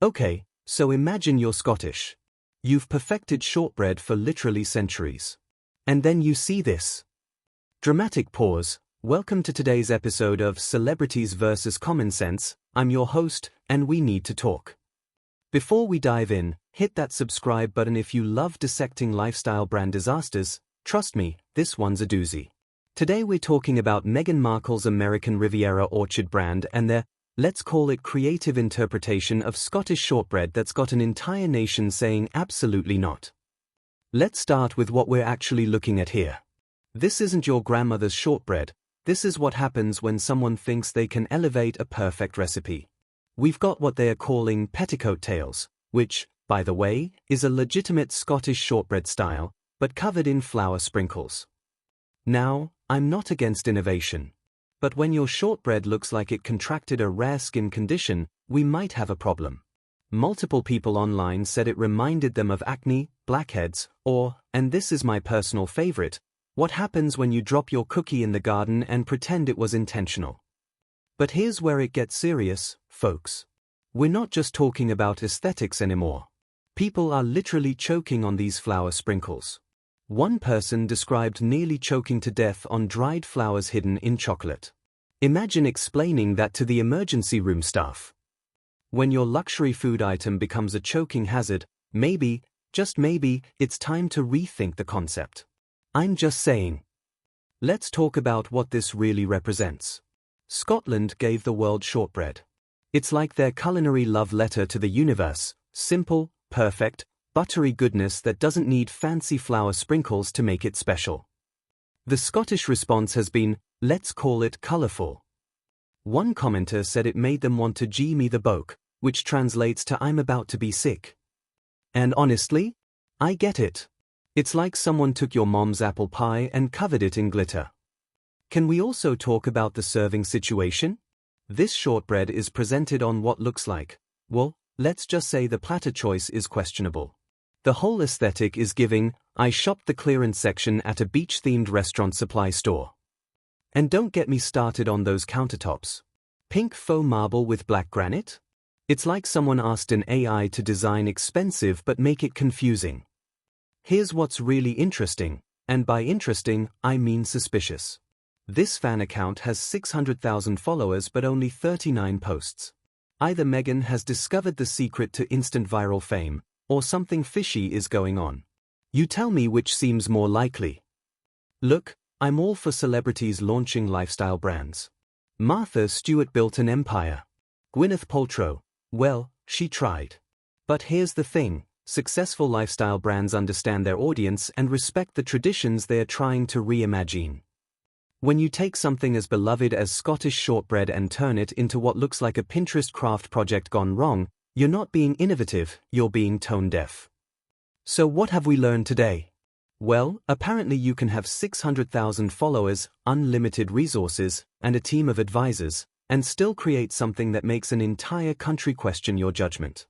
Okay, so imagine you're Scottish. You've perfected shortbread for literally centuries. And then you see this. Dramatic pause. Welcome to today's episode of Celebrities vs. Common Sense. I'm your host, and we need to talk. Before we dive in, hit that subscribe button if you love dissecting lifestyle brand disasters. Trust me, this one's a doozy. Today we're talking about Meghan Markle's American Riviera Orchard brand and their, let's call it, creative interpretation of Scottish shortbread that's got an entire nation saying absolutely not. Let's start with what we're actually looking at here. This isn't your grandmother's shortbread. This is what happens when someone thinks they can elevate a perfect recipe. We've got what they are calling petticoat tails, which, by the way, is a legitimate Scottish shortbread style, but covered in flour sprinkles. Now, I'm not against innovation. But when your shortbread looks like it contracted a rare skin condition, we might have a problem. Multiple people online said it reminded them of acne, blackheads, or, and this is my personal favorite, what happens when you drop your cookie in the garden and pretend it was intentional. But here's where it gets serious, folks. We're not just talking about aesthetics anymore. People are literally choking on these flour sprinkles. One person described nearly choking to death on dried flowers hidden in chocolate. Imagine explaining that to the emergency room staff. When your luxury food item becomes a choking hazard, maybe, just maybe, it's time to rethink the concept. I'm just saying. Let's talk about what this really represents. Scotland gave the world shortbread. It's like their culinary love letter to the universe, simple, perfect, buttery goodness that doesn't need fancy flour sprinkles to make it special. The Scottish response has been, let's call it colourful. One commenter said it made them want to gie me the boke, which translates to I'm about to be sick. And honestly, I get it. It's like someone took your mom's apple pie and covered it in glitter. Can we also talk about the serving situation? This shortbread is presented on what looks like, well, let's just say the platter choice is questionable. The whole aesthetic is giving, I shopped the clearance section at a beach-themed restaurant supply store. And don't get me started on those countertops. Pink faux marble with black granite? It's like someone asked an AI to design expensive but make it confusing. Here's what's really interesting, and by interesting, I mean suspicious. This fan account has 600,000 followers but only 39 posts. Either Meghan has discovered the secret to instant viral fame, or something fishy is going on. You tell me which seems more likely. Look, I'm all for celebrities launching lifestyle brands. Martha Stewart built an empire. Gwyneth Paltrow, well, she tried. But here's the thing, successful lifestyle brands understand their audience and respect the traditions they are trying to reimagine. When you take something as beloved as Scottish shortbread and turn it into what looks like a Pinterest craft project gone wrong, you're not being innovative, you're being tone-deaf. So what have we learned today? Well, apparently you can have 600,000 followers, unlimited resources, and a team of advisors, and still create something that makes an entire country question your judgment.